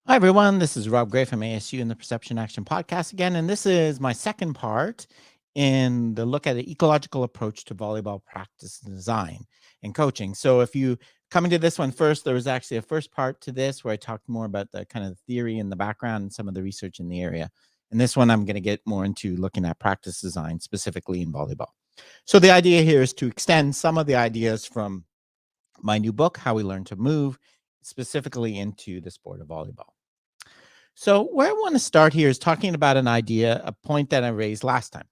Hi, everyone. This is Rob Gray from ASU and the Perception Action Podcast again. And this is my second part in the look at the ecological approach to volleyball practice and design and coaching. So if you coming to this one first, there was actually a first part to this where I talked more about the kind of theory in the background and some of the research in the area. And this one, I'm going to get more into looking at practice design specifically in volleyball. So the idea here is to extend some of the ideas from my new book, How We Learn to Move, specifically into the sport of volleyball. So, where I want to start here is talking about an idea, a point that I raised last time,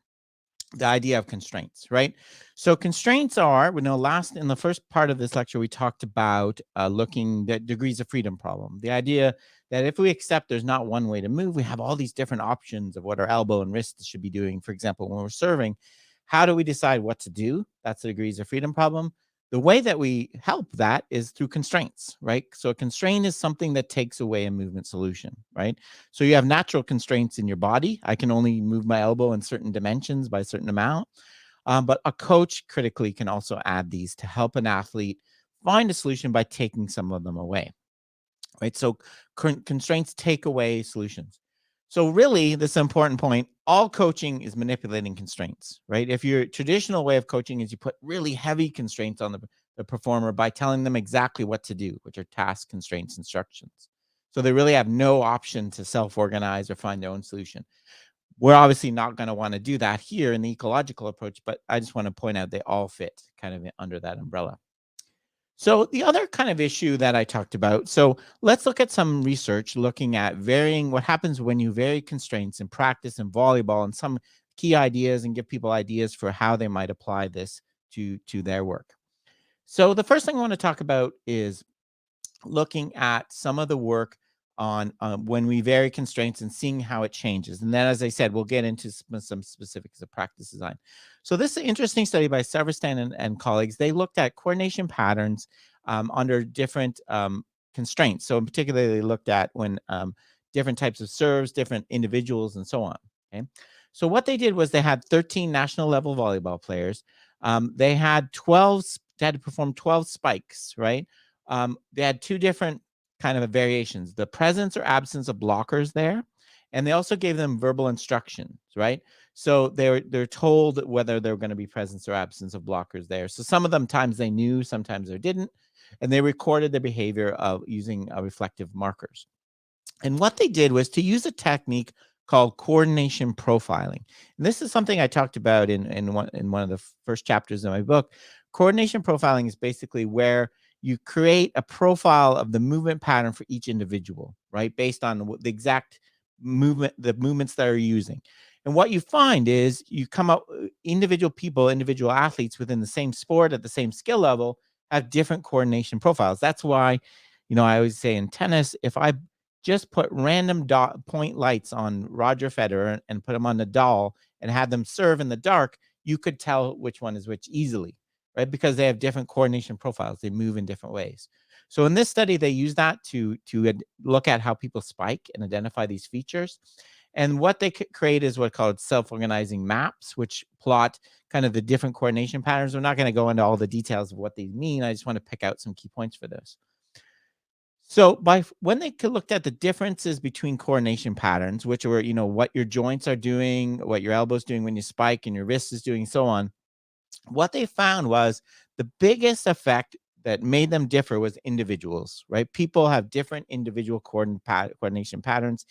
the idea of constraints, right? So, constraints are, we know in the first part of this lecture, we talked about looking at degrees of freedom problem. The idea that if we accept there's not one way to move, we have all these different options of what our elbow and wrist should be doing. For example, when we're serving, how do we decide what to do? That's the degrees of freedom problem. The way that we help that is through constraints, right? So a constraint is something that takes away a movement solution, right? So you have natural constraints in your body. I can only move my elbow in certain dimensions by a certain amount. But a coach critically can also add these to help an athlete find a solution by taking some of them away, right? So constraints take away solutions. So really, this is an important point. All coaching is manipulating constraints, right? If your traditional way of coaching is you put really heavy constraints on the performer by telling them exactly what to do, which are task constraints, instructions. So they really have no option to self-organize or find their own solution. We're obviously not going to want to do that here in the ecological approach, but I just want to point out they all fit kind of under that umbrella. So the other kind of issue that I talked about, so let's look at some research looking at varying what happens when you vary constraints in practice and volleyball and some key ideas and give people ideas for how they might apply this to their work. So the first thing I want to talk about is looking at some of the work on when we vary constraints and seeing how it changes. And then, as I said, we'll get into some specifics of practice design. So this is an interesting study by Severstan and colleagues. They looked at coordination patterns under different constraints. So in particular, they looked at when different types of serves, different individuals, and so on. Okay. So what they did was they had 13 national level volleyball players. They had 12, they had to perform 12 spikes, right? They had two different kind of variations, the presence or absence of blockers there. And they also gave them verbal instructions, right? So they're told whether they're going to be presence or absence of blockers there. So some of them times they knew, sometimes they didn't. And they recorded the behavior of using reflective markers. And what they did was to use a technique called coordination profiling. And this is something I talked about in one of the first chapters of my book. Coordination profiling is basically where you create a profile of the movement pattern for each individual, right? Based on the exact movement, the movements that are using. And what you find is you come up individual people, individual athletes within the same sport at the same skill level have different coordination profiles. That's why, I always say in tennis, if I just put random point lights on Roger Federer and put them on Nadal and had them serve in the dark, you could tell which one is which easily, right? Because they have different coordination profiles. They move in different ways. So in this study, they use that to look at how people spike and identify these features. And what they create is what called self-organizing maps, which plot kind of the different coordination patterns. We're not going to go into all the details of what they mean. I just want to pick out some key points for this. So when they looked at the differences between coordination patterns, which were, what your joints are doing, what your elbow's doing when you spike and your wrist is doing, so on, what they found was the biggest effect that made them differ was individuals, right? People have different individual coordination patterns,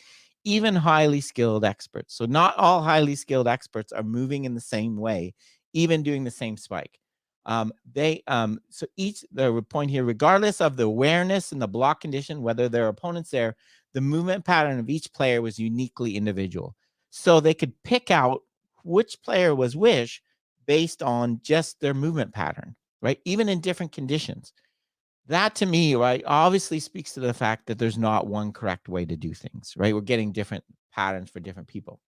even highly skilled experts. So not all highly skilled experts are moving in the same way, even doing the same spike. So each the point here, regardless of the awareness and the block condition, whether their opponent's there, the movement pattern of each player was uniquely individual. So they could pick out which player was which based on just their movement pattern, right? Even in different conditions. That to me, right, obviously speaks to the fact that there's not one correct way to do things, right? We're getting different patterns for different people.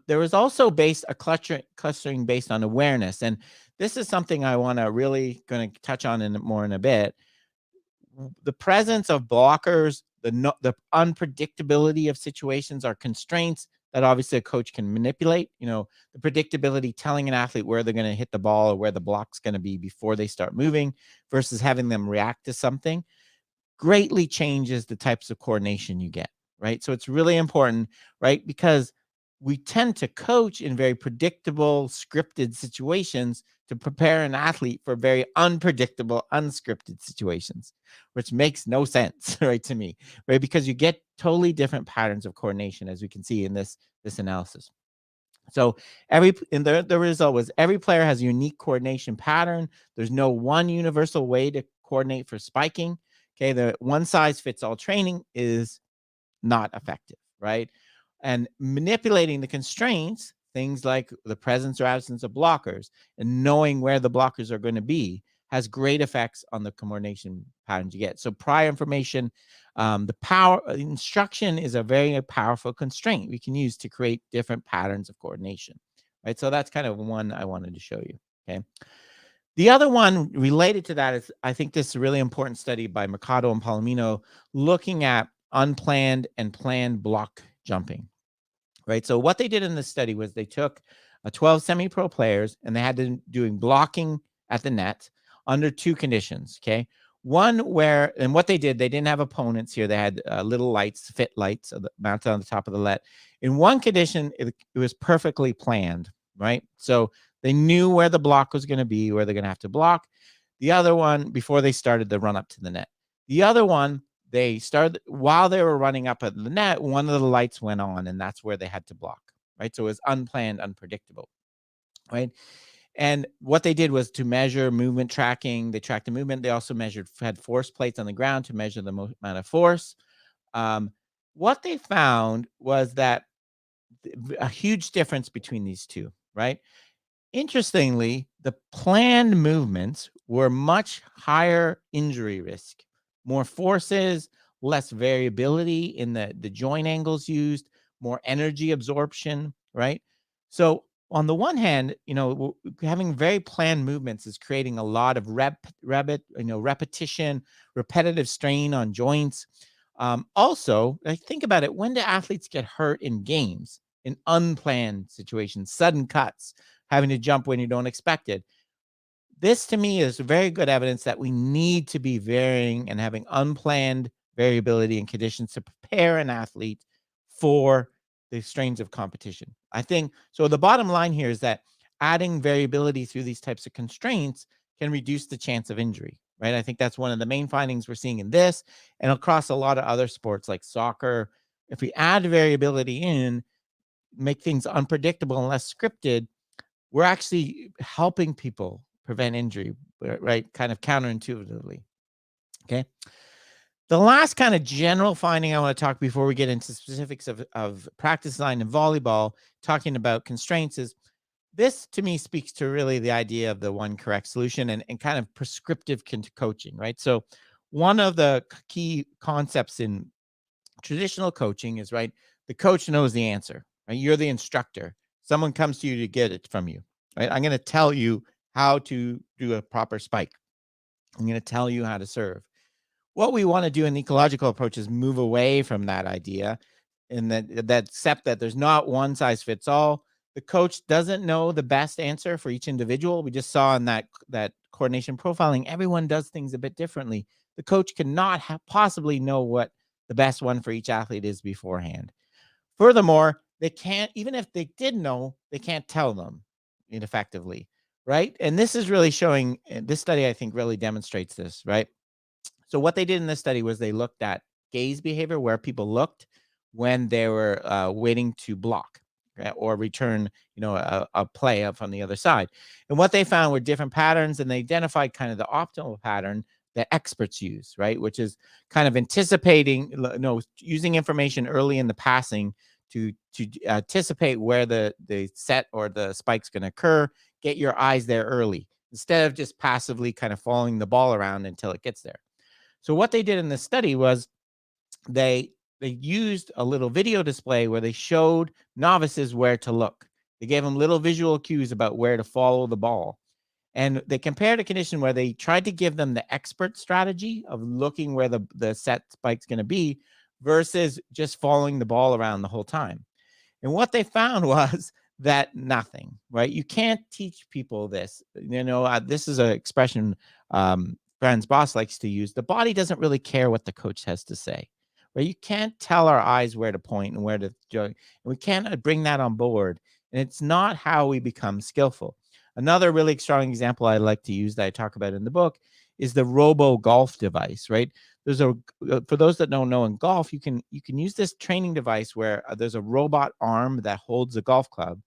There was also clustering based on awareness. And this is something I want to really going to touch on more in a bit. The presence of blockers, the unpredictability of situations are constraints that obviously a coach can manipulate. The predictability, telling an athlete where they're going to hit the ball or where the block's going to be before they start moving versus having them react to something. greatly changes the types of coordination you get, right? So it's really important, right? Because we tend to coach in very predictable, scripted situations to prepare an athlete for very unpredictable, unscripted situations, which makes no sense, right, to me, right? Because you get totally different patterns of coordination, as we can see in this analysis. So the result was every player has a unique coordination pattern. There's no one universal way to coordinate for spiking. Okay, the one size fits all training is not effective, right? And manipulating the constraints, things like the presence or absence of blockers and knowing where the blockers are going to be, has great effects on the coordination patterns you get. So prior information, the power instruction is a very powerful constraint we can use to create different patterns of coordination, right? So that's kind of one I wanted to show you. Okay. The other one related to that is, I think this is a really important study by Mercado and Palomino looking at unplanned and planned block jumping, right? So what they did in this study was they took 12 semi-pro players and they had them doing blocking at the net under two conditions, okay? One where, and what they did, they didn't have opponents here. They had little lights, fit lights mounted on the top of the net. In one condition, it was perfectly planned, right? So they knew where the block was going to be, where they're going to have to block. The other one, before they started the run up to the net. The other one, they started while they were running up at the net, one of the lights went on, and that's where they had to block, right? So it was unplanned, unpredictable, right? And what they did was to measure movement tracking. They tracked the movement. They also had force plates on the ground to measure the amount of force. What they found was that a huge difference between these two, right? Interestingly, the planned movements were much higher injury risk, more forces, less variability in the joint angles used, more energy absorption, right? So on the one hand, having very planned movements is creating a lot of repetition, repetitive strain on joints. Also, like, think about it. When do athletes get hurt in games? In unplanned situations, sudden cuts, having to jump when you don't expect it. This to me is very good evidence that we need to be varying and having unplanned variability and conditions to prepare an athlete for the strains of competition. I think so. The bottom line here is that adding variability through these types of constraints can reduce the chance of injury, right? I think that's one of the main findings we're seeing in this and across a lot of other sports like soccer. If we add variability in, make things unpredictable and less scripted, we're actually helping people prevent injury, right? Kind of counterintuitively. Okay. The last kind of general finding I want to talk before we get into specifics of practice design and volleyball, talking about constraints, is this to me speaks to really the idea of the one correct solution and kind of prescriptive coaching, right? So one of the key concepts in traditional coaching is, right, the coach knows the answer, right? You're the instructor. Someone comes to you to get it from you, right? I'm going to tell you how to do a proper spike. I'm going to tell you how to serve. What we want to do in the ecological approach is move away from that idea and that accept that there's not one size fits all. The coach doesn't know the best answer for each individual. We just saw in that coordination profiling, everyone does things a bit differently. The coach cannot possibly know what the best one for each athlete is beforehand. Furthermore, they can't, even if they did know, they can't tell them ineffectively, right? And this is really showing, this study, I think, really demonstrates this, right? So what they did in this study was they looked at gaze behavior, where people looked when they were waiting to block, right, or return, a play up from the other side. And what they found were different patterns, and they identified kind of the optimal pattern that experts use, right, which is kind of anticipating, using information early in the passing to anticipate where the set or the spike's going to occur, get your eyes there early instead of just passively kind of following the ball around until it gets there. So what they did in this study was they used a little video display where they showed novices where to look. They gave them little visual cues about where to follow the ball. And they compared a condition where they tried to give them the expert strategy of looking where the set spike's going to be versus just following the ball around the whole time. And what they found was that nothing, right? You can't teach people this. This is an expression Franz Boss likes to use, the body doesn't really care what the coach has to say, right? You can't tell our eyes where to point and where to join. And we can't bring that on board. And it's not how we become skillful. Another really strong example I like to use that I talk about in the book is the robo golf device, right? There's for those that don't know, in golf, you can use this training device where there's a robot arm that holds a golf club.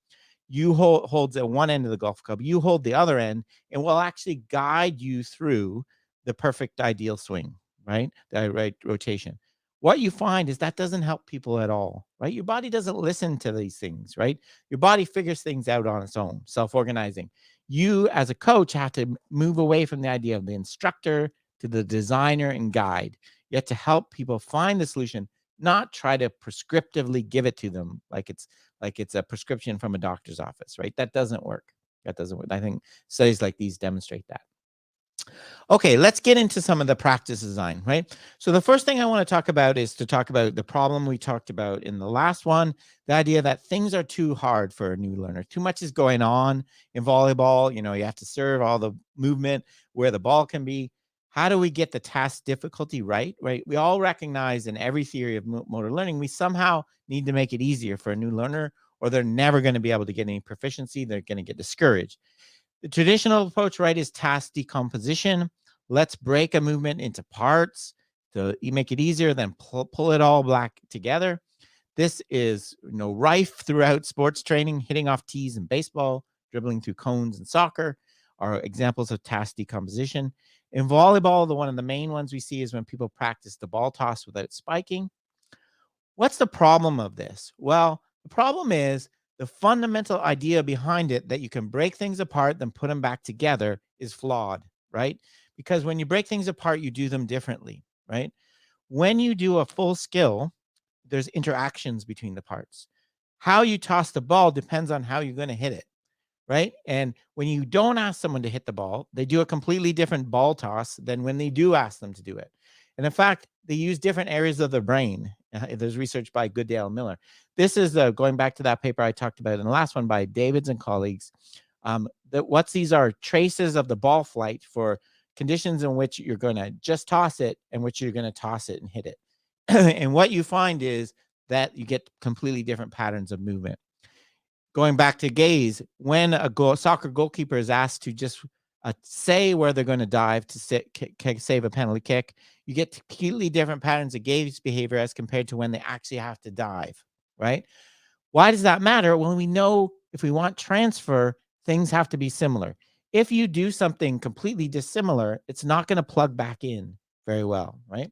You holds at one end of the golf club, you hold the other end, and will actually guide you through the perfect ideal swing, right? The right rotation. What you find is that doesn't help people at all, right? Your body doesn't listen to these things, right? Your body figures things out on its own, self-organizing. You, as a coach, have to move away from the idea of the instructor to the designer and guide. You have to help people find the solution, not try to prescriptively give it to them like it's a prescription from a doctor's office, right? That doesn't work. That doesn't work. I think studies like these demonstrate that. Okay, let's get into some of the practice design, right? So the first thing I want to talk about is to talk about the problem we talked about in the last one, the idea that things are too hard for a new learner. Too much is going on in volleyball. You know, you have to serve all the movement where the ball can be. How do we get the task difficulty right? Right? We all recognize in every theory of motor learning, we somehow need to make it easier for a new learner, or they're never going to be able to get any proficiency. They're going to get discouraged. The traditional approach, right, is task decomposition. Let's break a movement into parts to make it easier, then pull it all back together. This is, rife throughout sports training. Hitting off tees in baseball, dribbling through cones in soccer are examples of task decomposition. In volleyball, one of the main ones we see is when people practice the ball toss without spiking. What's the problem of this? Well, the problem is the fundamental idea behind it, that you can break things apart, then put them back together, is flawed, right? Because when you break things apart, you do them differently, right? When you do a full skill, there's interactions between the parts. How you toss the ball depends on how you're going to hit it, right? And when you don't ask someone to hit the ball, they do a completely different ball toss than when they do ask them to do it. And in fact, they use different areas of the brain. There's research by Goodale and Miller. This is going back to that paper I talked about in the last one by Davids and colleagues. What these are traces of the ball flight for conditions in which you're going to just toss it and which you're going to toss it and hit it. And what you find is that you get completely different patterns of movement. Going back to gaze, when a soccer goalkeeper is asked to just say where they're going to dive to save a penalty kick, you get completely different patterns of gaze behavior as compared to when they actually have to dive, right? Why does that matter? Well, we know if we want transfer, things have to be similar. If you do something completely dissimilar, it's not going to plug back in very well, right?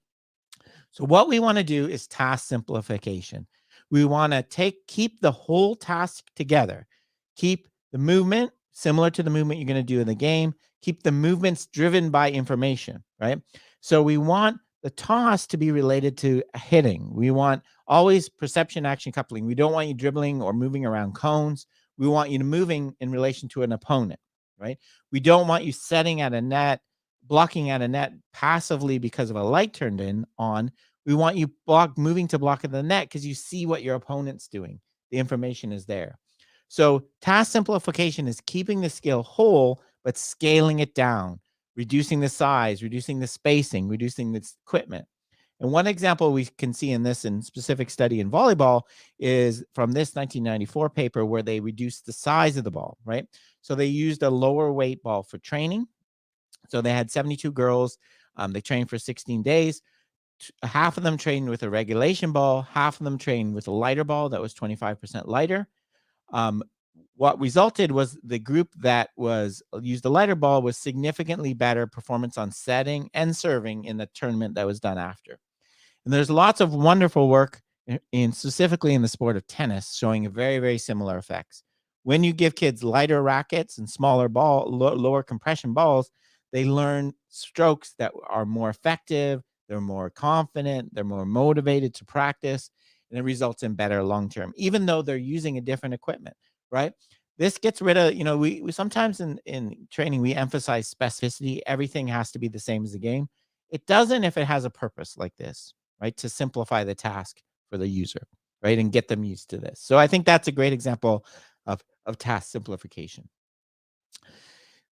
So what we want to do is task simplification. We want to keep the whole task together. Keep the movement similar to the movement you're going to do in the game. Keep the movements driven by information, right? So we want the toss to be related to hitting. We want always perception action coupling. We don't want you dribbling or moving around cones. We want you to moving in relation to an opponent, right? We don't want you setting at a net, blocking at a net passively because of a light turned on. We want you moving to block at the net because you see what your opponent's doing. The information is there. So task simplification is keeping the skill whole, but scaling it down, reducing the size, reducing the spacing, reducing the equipment. And one example we can see in this in specific study in volleyball is from this 1994 paper where they reduced the size of the ball, right? So they used a lower weight ball for training. So they had 72 girls. They trained for 16 days. Half of them trained with a regulation ball, half of them trained with a lighter ball that was 25% lighter. What resulted was the group that used the lighter ball was significantly better performance on setting and serving in the tournament that was done after. And there's lots of wonderful work specifically in the sport of tennis showing very, very similar effects. When you give kids lighter rackets and smaller lower compression balls, they learn strokes that are more effective, they're more confident, they're more motivated to practice, and it results in better long-term, even though they're using a different equipment, right? This gets rid of, we sometimes in training, we emphasize specificity. Everything has to be the same as the game. It doesn't if it has a purpose like this, right? To simplify the task for the user, right? And get them used to this. So I think that's a great example of task simplification.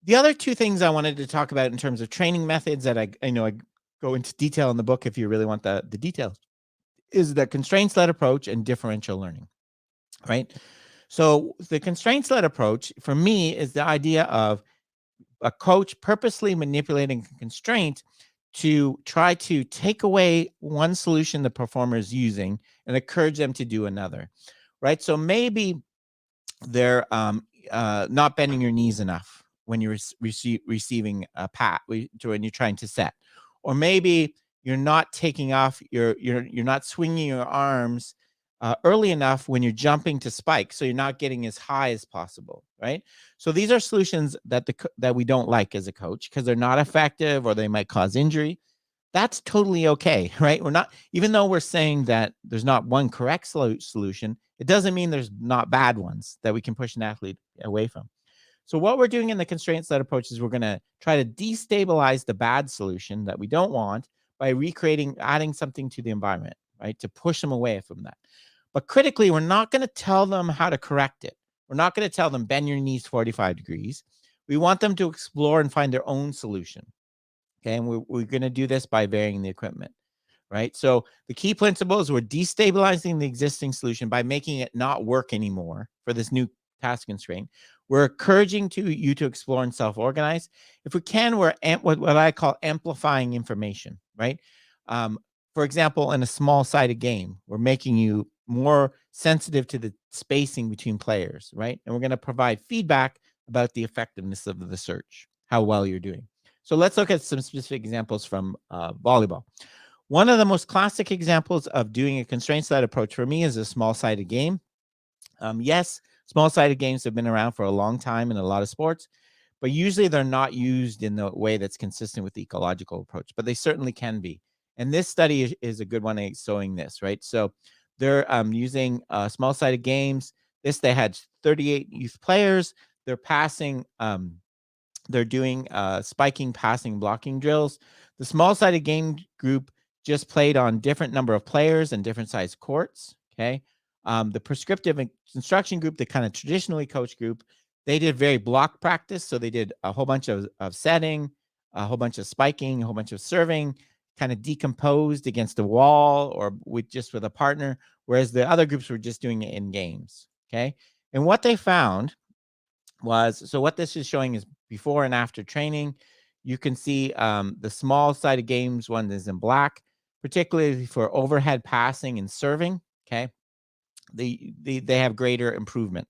The other two things I wanted to talk about in terms of training methods that I know I go into detail in the book if you really want the details is the constraints-led approach and differential learning, right? So the constraints-led approach for me is the idea of a coach purposely manipulating a constraint to try to take away one solution the performer is using and encourage them to do another, right? So maybe they're not bending your knees enough when you're receiving a pat when you're trying to set, or maybe you're not taking off you're not swinging your arms early enough when you're jumping to spike, so you're not getting as high as possible, right? So these are solutions that we don't like as a coach because they're not effective or they might cause injury. That's totally okay, right? We're not, even though we're saying that there's not one correct solution, it doesn't mean there's not bad ones that we can push an athlete away from. So what we're doing in the constraints-led approach is we're going to try to destabilize the bad solution that we don't want by adding something to the environment, right? To push them away from that. But critically, we're not going to tell them how to correct it. We're not going to tell them bend your knees 45 degrees. We want them to explore and find their own solution. Okay. And we're going to do this by varying the equipment, right? So the key principle is we're destabilizing the existing solution by making it not work anymore for this new task constraint. We're encouraging you to explore and self-organize. If we can, we're what I call amplifying information, right? For example, in a small-sided game, we're making you more sensitive to the spacing between players, right? And we're going to provide feedback about the effectiveness of the search, how well you're doing. So let's look at some specific examples from volleyball. One of the most classic examples of doing a constraints-led approach for me is a small-sided game. Yes, small-sided games have been around for a long time in a lot of sports, but usually they're not used in the way that's consistent with the ecological approach, but they certainly can be. And this study is a good one at showing this, right? So they're using small-sided games. They had 38 youth players. They're passing they're doing spiking, passing, blocking drills. The small-sided game group just played on different number of players and different size courts. Okay. The prescriptive instruction group, the kind of traditionally coached group, they did very block practice. So they did a whole bunch of setting, a whole bunch of spiking, a whole bunch of serving, kind of decomposed against a wall or with a partner, whereas the other groups were just doing it in games. Okay. And what they found so what this is showing is before and after training. You can see the small-sided games one is in black, particularly for overhead passing and serving. Okay, they have greater improvement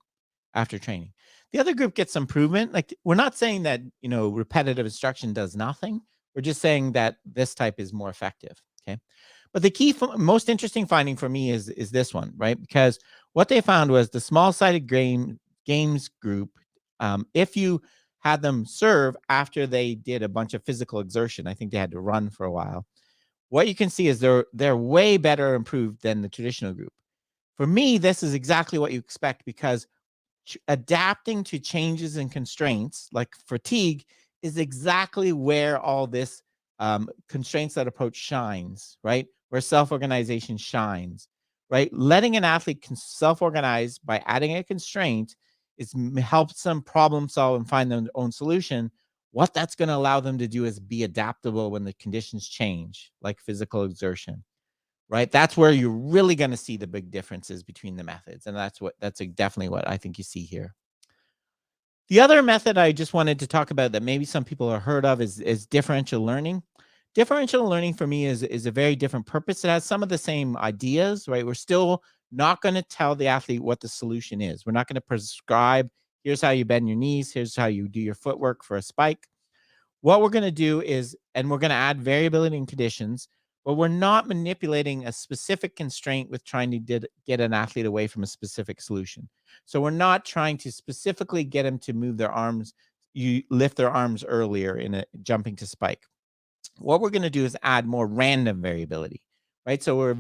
after training. The other group gets improvement. Like, we're not saying that repetitive instruction does nothing. We're just saying that this type is more effective. Okay, but the key, most interesting finding for me is this one, right? Because what they found was the small-sided games group, if you had them serve after they did a bunch of physical exertion, I think they had to run for a while. What you can see is they're way better improved than the traditional group. For me, this is exactly what you expect, because adapting to changes and constraints like fatigue is exactly where all this constraints-led approach shines, right? Where self-organization shines, right? Letting an athlete self-organize by adding a constraint helps them problem solve and find their own solution. What that's going to allow them to do is be adaptable when the conditions change, like physical exertion, right? That's where you're really going to see the big differences between the methods. And that's definitely what I think you see here. The other method I just wanted to talk about that maybe some people have heard of is differential learning. Differential learning for me is a very different purpose. It has some of the same ideas, right? We're still not going to tell the athlete what the solution is. We're not going to prescribe, here's how you bend your knees, here's how you do your footwork for a spike. What we're going to do is, and we're going to add variability in conditions, but we're not manipulating a specific constraint with trying to get an athlete away from a specific solution. So we're not trying to specifically get them to move their arms, you lift their arms earlier in a jumping to spike. What we're going to do is add more random variability, right? So we're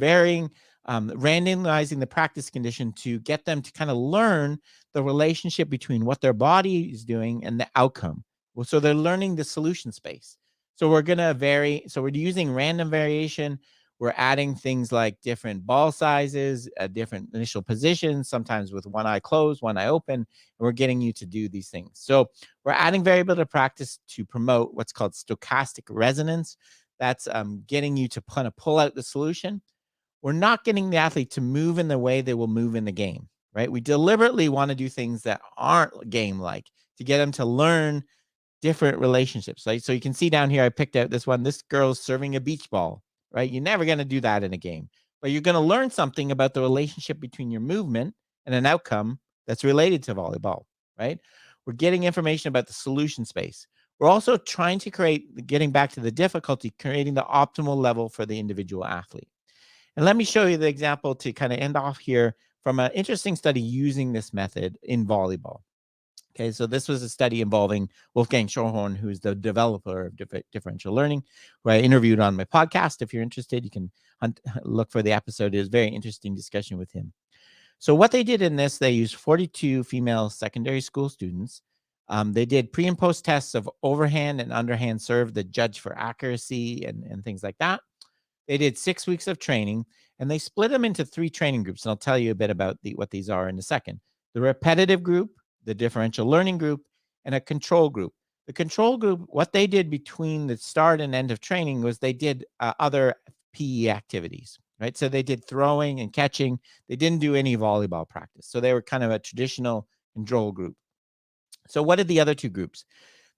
randomizing the practice condition to get them to kind of learn the relationship between what their body is doing and the outcome. Well, so they're learning the solution space. So we're going to vary. So we're using random variation. We're adding things like different ball sizes, different initial positions, sometimes with one eye closed, one eye open, and we're getting you to do these things. So we're adding variability to practice to promote what's called stochastic resonance. That's getting you to kind of pull out the solution. We're not getting the athlete to move in the way they will move in the game, right? We deliberately want to do things that aren't game-like to get them to learn different relationships, right? So you can see down here, I picked out this one. This girl's serving a beach ball, right? You're never going to do that in a game, but you're going to learn something about the relationship between your movement and an outcome that's related to volleyball, right? We're getting information about the solution space. We're also trying to create, getting back to the difficulty, creating the optimal level for the individual athlete. And let me show you the example to kind of end off here from an interesting study using this method in volleyball. Okay, so this was a study involving Wolfgang Schorhorn, who's the developer of differential learning, who I interviewed on my podcast. If you're interested, you can look for the episode. It was a very interesting discussion with him. So what they did in this, they used 42 female secondary school students. They did pre and post tests of overhand and underhand serve, the judge for accuracy and things like that. They did 6 weeks of training, and they split them into 3 training groups, and I'll tell you a bit about what these are in a second. The repetitive group, the differential learning group, and a control group. The control group, what they did between the start and end of training was they did other PE activities, right? So they did throwing and catching. They didn't do any volleyball practice. So they were kind of a traditional control group. So what did the other 2 groups?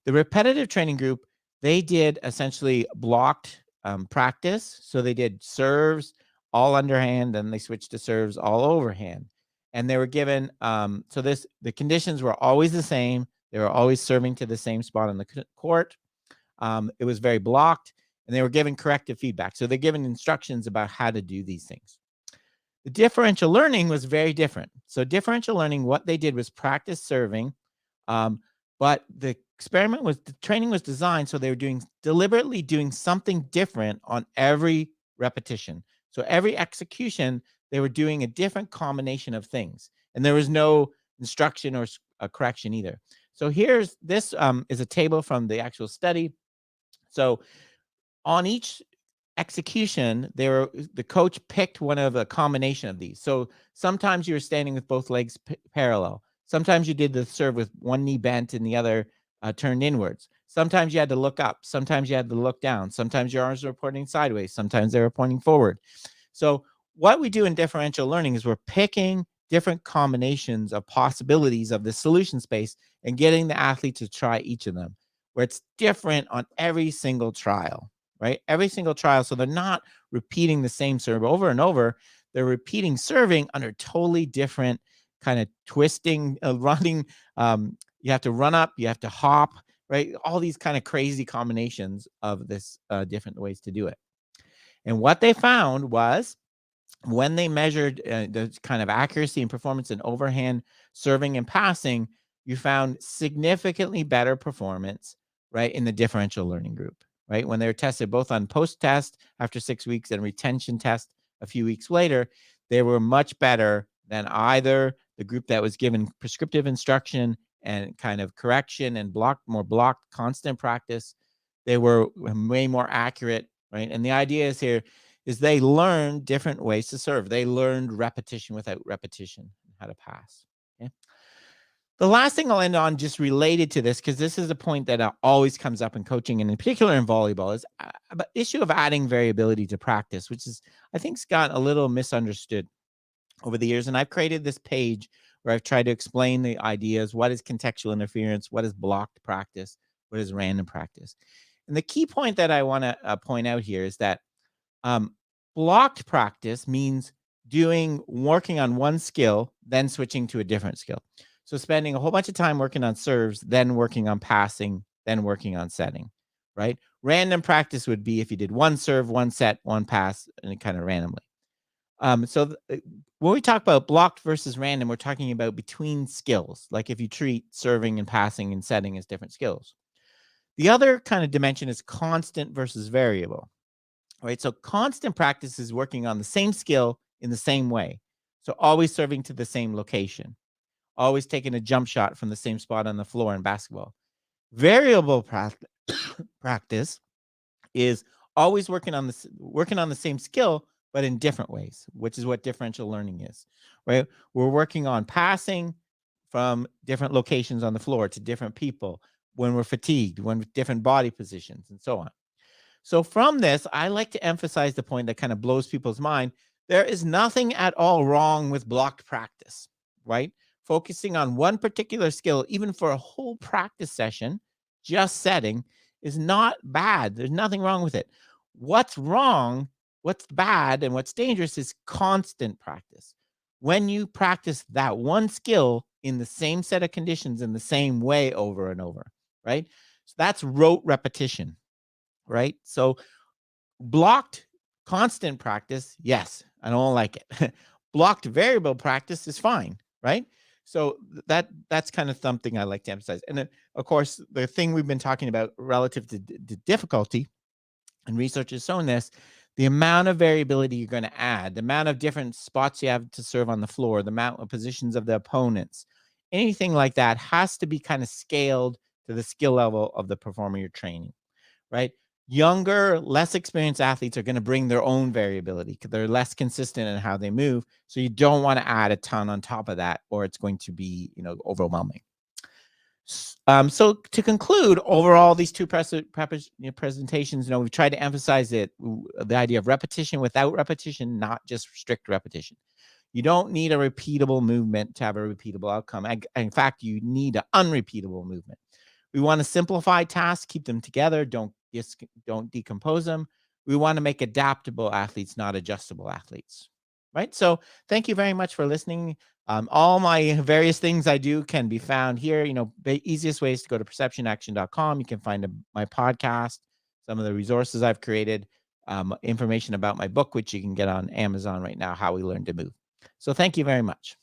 The repetitive training group, they did essentially blocked practice. So they did serves all underhand, and they switched to serves all overhand. And they were given, the conditions were always the same. They were always serving to the same spot on the court. It was very blocked, and they were given corrective feedback. So they're given instructions about how to do these things. The differential learning was very different. So differential learning, what they did was practice serving, but the training was designed so they were deliberately doing something different on every repetition. So every execution, they were doing a different combination of things, and there was no instruction or a correction either. So this is a table from the actual study. So on each execution, the coach picked one of a combination of these. So sometimes you were standing with both legs parallel. Sometimes you did the serve with one knee bent and the other turned inwards. Sometimes you had to look up. Sometimes you had to look down. Sometimes your arms were pointing sideways. Sometimes they were pointing forward. So what we do in differential learning is we're picking different combinations of possibilities of the solution space and getting the athlete to try each of them, where it's different on every single trial, right? Every single trial. So they're not repeating the same serve over and over. They're repeating serving under totally different kind of twisting, running. You have to run up, you have to hop, right? All these kind of crazy combinations of this different ways to do it. And what they found was when they measured the kind of accuracy and performance in overhand serving and passing, you found significantly better performance, right, in the differential learning group, right? When they were tested both on post-test after 6 weeks and retention test a few weeks later, they were much better than either the group that was given prescriptive instruction and kind of correction and more blocked constant practice. They were way more accurate, right? And the idea is they learned different ways to serve. They learned repetition without repetition, how to pass. Okay. The last thing I'll end on, just related to this, because this is a point that always comes up in coaching, and in particular in volleyball, is the issue of adding variability to practice, which is, I think, has gotten a little misunderstood over the years. And I've created this page where I've tried to explain the ideas. What is contextual interference? What is blocked practice? What is random practice? And the key point that I want to point out here is that blocked practice means working on one skill, then switching to a different skill. So spending a whole bunch of time working on serves, then working on passing, then working on setting, right? Random practice would be if you did one serve, one set, one pass, and kind of randomly. When we talk about blocked versus random, we're talking about between skills, like if you treat serving and passing and setting as different skills. The other kind of dimension is constant versus variable. Right. So constant practice is working on the same skill in the same way. So always serving to the same location, always taking a jump shot from the same spot on the floor in basketball. Variable practice is always working on the same skill, but in different ways, which is what differential learning is, right? We're working on passing from different locations on the floor to different people when we're fatigued, when with different body positions, and so on. So from this, I like to emphasize the point that kind of blows people's mind. There is nothing at all wrong with blocked practice, right? Focusing on one particular skill, even for a whole practice session, just setting, is not bad. There's nothing wrong with it. What's wrong, what's bad, and what's dangerous is constant practice. When you practice that one skill in the same set of conditions in the same way over and over, right? So that's rote repetition, right? So blocked constant practice, yes, I don't like it. Blocked variable practice is fine, right? So that's kind of something I like to emphasize. And then, of course, the thing we've been talking about relative to difficulty, and research has shown this, the amount of variability you're going to add, the amount of different spots you have to serve on the floor, the amount of positions of the opponents, anything like that has to be kind of scaled to the skill level of the performer you're training, right? Younger, less experienced athletes are going to bring their own variability because they're less consistent in how they move. So you don't want to add a ton on top of that, or it's going to be, overwhelming. So to conclude, overall, these two presentations, we've tried to emphasize the idea of repetition without repetition, not just strict repetition. You don't need a repeatable movement to have a repeatable outcome. In fact, you need an unrepeatable movement. We want to simplify tasks, keep them together, don't decompose them. We want to make adaptable athletes, not adjustable athletes, right? So thank you very much for listening. All my various things I do can be found here. The easiest way is to go to perceptionaction.com. You can find my podcast, some of the resources I've created, information about my book, which you can get on Amazon right now, How We Learn to Move. So thank you very much.